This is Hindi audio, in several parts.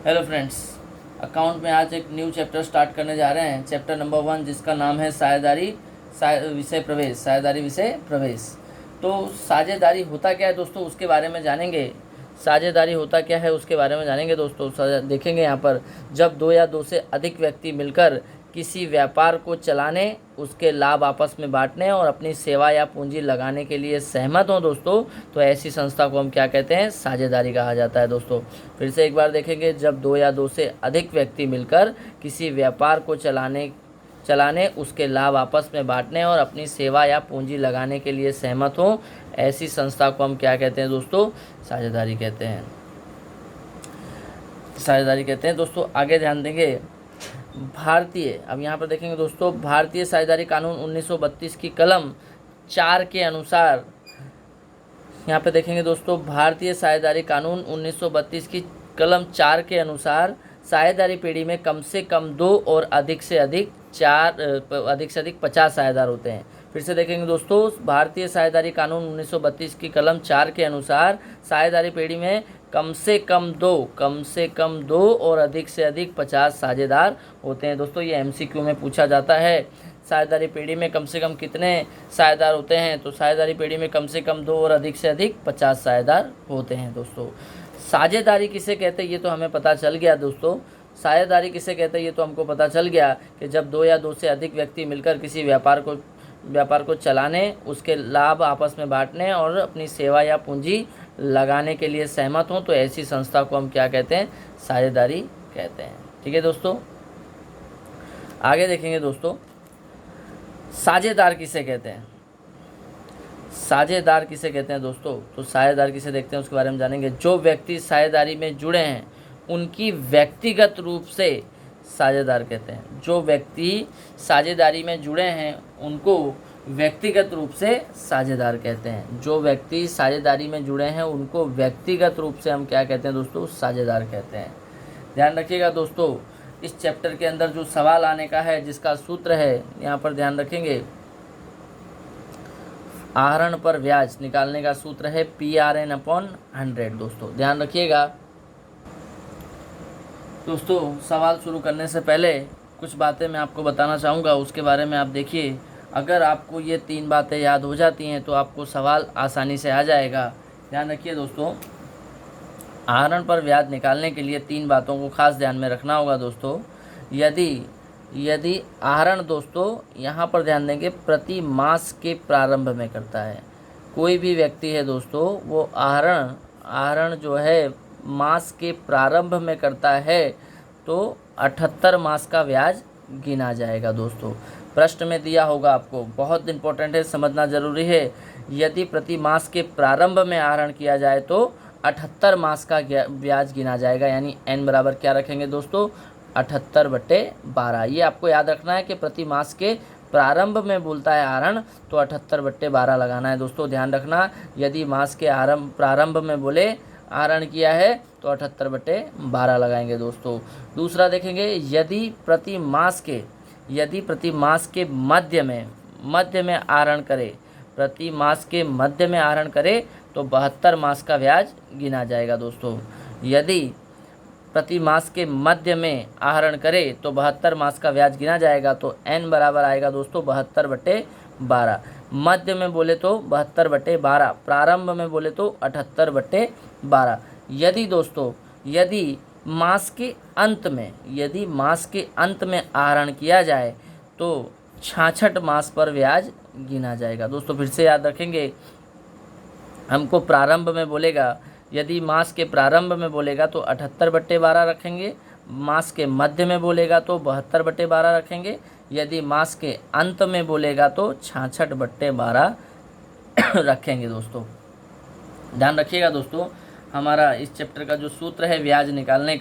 हेलो फ्रेंड्स, अकाउंट में आज एक न्यू चैप्टर स्टार्ट करने जा रहे हैं। चैप्टर नंबर 1 जिसका नाम है साझेदारी विषय प्रवेश। साझेदारी विषय प्रवेश। तो साझेदारी होता क्या है दोस्तों, उसके बारे में जानेंगे। साझेदारी होता क्या है उसके बारे में जानेंगे दोस्तों। देखेंगे यहाँ पर, जब दो या दो से अधिक व्यक्ति मिलकर किसी व्यापार को चलाने, उसके लाभ आपस में बांटने और अपनी सेवा या पूंजी लगाने के लिए सहमत हों दोस्तों, तो ऐसी संस्था को हम क्या कहते हैं? साझेदारी कहा जाता है दोस्तों। फिर से एक बार देखेंगे, जब दो या दो से अधिक व्यक्ति मिलकर किसी व्यापार को चलाने उसके लाभ आपस में बांटने और अपनी सेवा या पूंजी लगाने के लिए सहमत हों, ऐसी संस्था को हम क्या कहते हैं दोस्तों? साझेदारी कहते हैं। साझेदारी कहते हैं दोस्तों। आगे ध्यान देंगे, अब यहाँ पर देखेंगे दोस्तों, भारतीय साझेदारी कानून 1932 की कलम 4 के अनुसार, यहाँ पे देखेंगे दोस्तों, भारतीय साझेदारी कानून 1932 की कलम 4 के अनुसार साझेदारी पीढ़ी में कम से कम 2 और अधिक से अधिक 50 साझेदार होते हैं। फिर से देखेंगे दोस्तों, भारतीय साझेदारी कानून 1932 की कलम 4 के अनुसार साझेदारी पीढ़ी में कम से कम दो और अधिक से अधिक 50 साझेदार होते हैं दोस्तों। ये एमसीक्यू में पूछा जाता है। साझेदारी पीढ़ी में कम से कम कितने साझेदार होते हैं? तो साझेदारी पीढ़ी में कम से कम 2 और अधिक से अधिक 50 साझेदार होते हैं दोस्तों। साझेदारी किसे कहते हैं ये तो हमें पता चल गया दोस्तों। साझेदारी किसे कहते हैं ये तो हमको पता चल गया कि जब 2 या 2 से अधिक व्यक्ति मिलकर किसी व्यापार को चलाने, उसके लाभ आपस में बांटने और अपनी सेवा या पूंजी लगाने के लिए सहमत हों, तो ऐसी संस्था को हम क्या कहते हैं? साझेदारी कहते हैं। ठीक है दोस्तों, आगे देखेंगे दोस्तों, साझेदार किसे कहते हैं? साझेदार किसे कहते हैं दोस्तों? तो साझेदार किसे देखते हैं उसके बारे में जानेंगे। जो व्यक्ति साझेदारी में जुड़े हैं उनकी व्यक्तिगत रूप से साझेदार कहते हैं। जो व्यक्ति साझेदारी में जुड़े हैं उनको व्यक्तिगत रूप से साझेदार कहते हैं। जो व्यक्ति साझेदारी में जुड़े हैं उनको व्यक्तिगत रूप से हम क्या कहते हैं दोस्तों? साझेदार कहते हैं। ध्यान रखिएगा दोस्तों, इस चैप्टर के अंदर जो सवाल आने का है, जिसका सूत्र है, यहाँ पर ध्यान रखेंगे, आहरण पर ब्याज निकालने का सूत्र है PRN/100 दोस्तों। ध्यान रखिएगा दोस्तों। सवाल शुरू करने से पहले कुछ बातें मैं आपको बताना चाहूँगा, उसके बारे में आप देखिए। अगर आपको ये 3 बातें याद हो जाती हैं तो आपको सवाल आसानी से आ जाएगा। ध्यान रखिए दोस्तों, आहरण पर ब्याज निकालने के लिए 3 बातों को खास ध्यान में रखना होगा दोस्तों। यदि आहरण दोस्तों, यहाँ पर ध्यान देंगे, प्रति मास के प्रारंभ में करता है। कोई भी व्यक्ति है दोस्तों, वो आहरण जो है मास के प्रारंभ में करता है तो 78 मास का ब्याज गिना जाएगा दोस्तों। प्रश्न में दिया होगा आपको, बहुत इंपॉर्टेंट है, समझना जरूरी है। यदि प्रति मास के प्रारंभ में आहरण किया जाए तो 78 मास का ब्याज गिना जाएगा, यानी n बराबर क्या रखेंगे दोस्तों? 78/12। ये आपको याद रखना है कि प्रति मास के प्रारंभ में बोलता है आहरण तो 78/12 लगाना है दोस्तों। ध्यान रखना, यदि मास के प्रारंभ में बोले आहरण किया है तो 78/12 लगाएंगे दोस्तों। दूसरा देखेंगे, यदि प्रति मास के मध्य में आहरण करे, प्रति मास के मध्य में आहरण करे तो 72 मास का ब्याज गिना जाएगा दोस्तों। यदि प्रति मास के मध्य में आहरण करे तो 72 मास का ब्याज गिना जाएगा, तो n बराबर आएगा दोस्तों 72/12। मध्य में बोले तो 72/12, प्रारंभ में बोले तो 78/12। यदि मास के अंत में आहरण किया जाए तो 66 मास पर ब्याज गिना जाएगा दोस्तों। फिर से याद रखेंगे, हमको प्रारंभ में बोलेगा, यदि मास के प्रारंभ में बोलेगा तो 78/12 रखेंगे, मास के मध्य में बोलेगा तो 72/12 रखेंगे, यदि मास के अंत में बोलेगा तो 66/12 रखेंगे दोस्तों। ध्यान रखिएगा दोस्तों, हमारा इस चैप्टर का जो सूत्र है ब्याज निकालने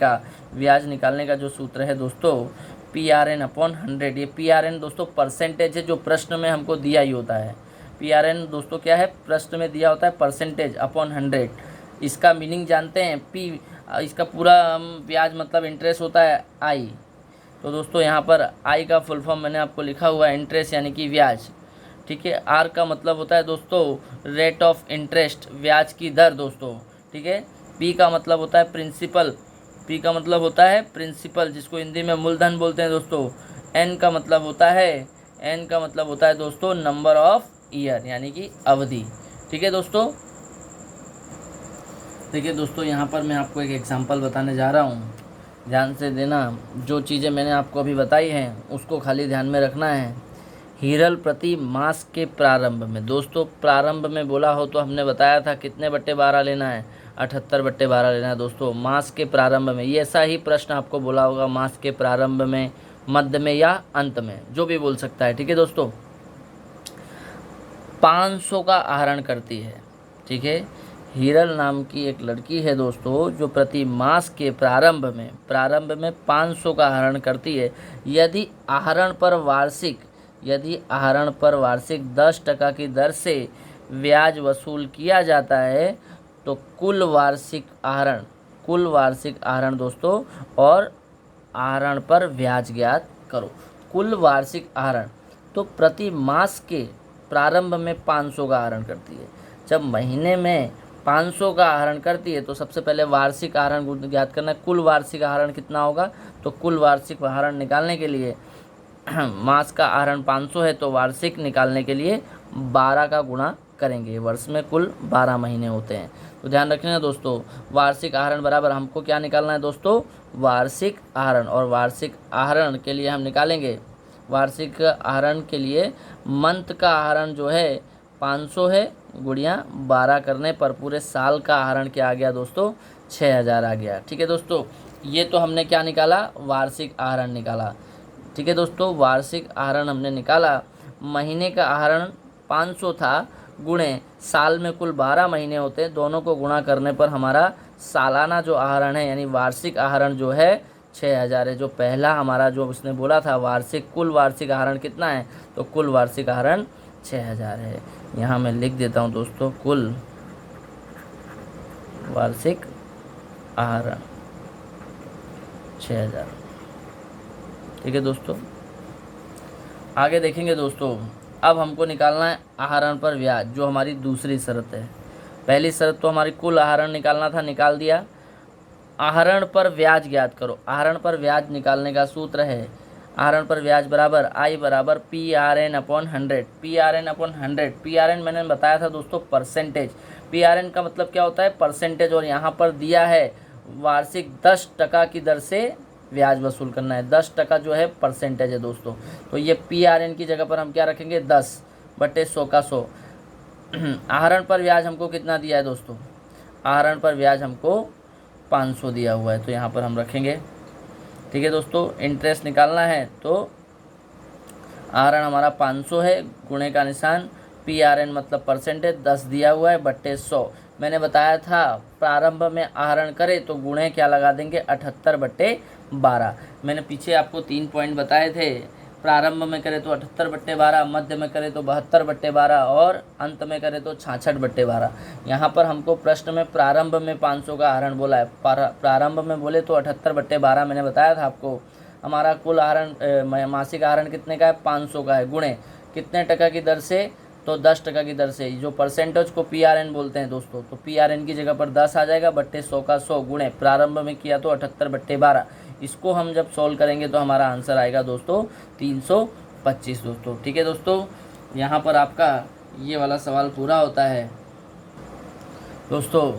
का जो सूत्र है दोस्तों, PRN/100। ये PRN दोस्तों परसेंटेज है, जो प्रश्न में हमको दिया ही होता है। PRN दोस्तों क्या है? प्रश्न में दिया होता है %/100। इसका मीनिंग जानते हैं? इसका पूरा ब्याज मतलब इंटरेस्ट होता है I। तो दोस्तों यहाँ पर I का फुल फॉर्म मैंने आपको लिखा हुआ है, इंटरेस्ट यानी कि ब्याज। ठीक है, R का मतलब होता है दोस्तों रेट ऑफ इंटरेस्ट, ब्याज की दर दोस्तों। ठीक है, P का मतलब होता है प्रिंसिपल, P का मतलब होता है प्रिंसिपल, जिसको हिंदी में मूलधन बोलते हैं दोस्तों। N का मतलब होता है दोस्तों नंबर ऑफ ईयर, यानी कि अवधि। ठीक है दोस्तों। देखिए दोस्तों, यहाँ पर मैं आपको एक एग्जांपल बताने जा रहा हूँ, ध्यान से देना। जो चीज़ें मैंने आपको अभी बताई हैं उसको खाली ध्यान में रखना है। हीरल प्रति मास के प्रारंभ में, दोस्तों प्रारंभ में बोला हो तो हमने बताया था कितने बट्टे 12 लेना है, 78 बट्टे 12 लेना है दोस्तों। मास के प्रारंभ में, ये ऐसा ही प्रश्न आपको बोला होगा, मास के प्रारंभ में, मध्य में या अंत में, जो भी बोल सकता है। ठीक है दोस्तों। 500 का आहरण करती है। ठीक है, हीरल नाम की एक लड़की है दोस्तों, जो प्रति मास के प्रारंभ में 500 का आहरण करती है। यदि आहरण पर वार्षिक 10% की दर से ब्याज वसूल किया जाता है तो कुल वार्षिक आहरण दोस्तों और आहरण पर ब्याज ज्ञात करो। कुल वार्षिक आहरण, तो प्रति मास के प्रारंभ में 500 का आहरण करती है। जब महीने में 500 का आहरण करती है तो सबसे पहले वार्षिक आहरण ज्ञात करना है। कुल वार्षिक आहरण कितना होगा, तो कुल वार्षिक आहरण निकालने के लिए मास का आहरण 500 है तो वार्षिक निकालने के लिए 12 का गुणा करेंगे। वर्ष में कुल 12 महीने होते हैं, तो ध्यान रखना दोस्तों। वार्षिक आहरण बराबर हमको क्या निकालना है दोस्तों, वार्षिक आहरण। और वार्षिक आहरण के लिए हम निकालेंगे, वार्षिक आहरण के लिए मंथ का आहरण जो है 500 है, गुणिया 12 करने पर पूरे साल का आहरण क्या आ गया दोस्तों, 6000 आ गया। ठीक है दोस्तों, ये तो हमने क्या निकाला, वार्षिक आहरण निकाला। ठीक है दोस्तों, वार्षिक आहरण हमने निकाला। महीने का आहरण 500 था, गुणे साल में कुल 12 महीने होते हैं, दोनों को गुणा करने पर हमारा सालाना जो आहरण है यानी वार्षिक आहरण जो है 6000 है। जो पहला हमारा जो उसने बोला था कुल वार्षिक आहरण कितना है, तो कुल वार्षिक आहरण 6000 है। यहाँ मैं लिख देता हूँ दोस्तों, कुल वार्षिक आहरण 6000। ठीक है दोस्तों, आगे देखेंगे दोस्तों। अब हमको निकालना है आहरण पर ब्याज, जो हमारी दूसरी शर्त है। पहली शर्त तो हमारी कुल आहरण निकालना था, निकाल दिया। आहरण पर ब्याज ज्ञात करो। आहरण पर ब्याज निकालने का सूत्र है, आहरण पर ब्याज बराबर आई बराबर PRN/100। PRN मैंने बताया था दोस्तों परसेंटेज। PRN का मतलब क्या होता है, परसेंटेज। और यहाँ पर दिया है वार्षिक 10% की दर से ब्याज वसूल करना है। 10% जो है परसेंटेज है दोस्तों, तो ये PRN की जगह पर हम क्या रखेंगे, 10/100 का 100। आहरण पर ब्याज हमको कितना दिया है दोस्तों, आहरण पर ब्याज हमको 500 दिया हुआ है, तो यहाँ पर हम रखेंगे। ठीक है दोस्तों, इंटरेस्ट निकालना है तो आहरण हमारा 500 है, गुणे का निशान, PRN मतलब परसेंटेज 10 दिया हुआ है बट्टे 100। मैंने बताया था प्रारंभ में आहरण करे तो गुणे क्या लगा देंगे, 78/12। मैंने पीछे आपको 3 पॉइंट बताए थे, प्रारंभ में करे तो 78/12, मध्य में करे तो 72/12 और अंत में करे तो 66/12। यहाँ पर हमको प्रश्न में प्रारंभ में 500 का आहरण बोला है, प्रारंभ में बोले तो 78/12 मैंने बताया था आपको। हमारा कुल आहरण मासिक आहरण कितने का है, 500 का है, गुणे कितने टका की दर से, तो 10% की दर से। जो परसेंटेज को PRN बोलते हैं दोस्तों, तो PRN की जगह पर 10 आ जाएगा, बट्टे 100 का 100, गुणे प्रारंभ में किया तो 78/12। इसको हम जब सॉल्व करेंगे तो हमारा आंसर आएगा दोस्तों 325 दोस्तों। ठीक है दोस्तों, यहाँ पर आपका ये वाला सवाल पूरा होता है दोस्तों।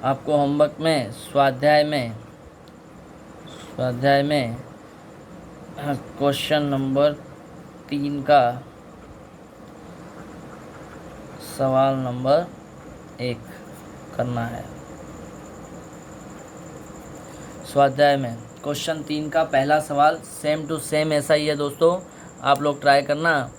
आपको होमवर्क में स्वाध्याय में क्वेश्चन नंबर 3 का सवाल नंबर 1 करना है। स्वाध्याय में क्वेश्चन 3 का पहला सवाल सेम टू सेम ऐसा ही है दोस्तों, आप लोग ट्राई करना।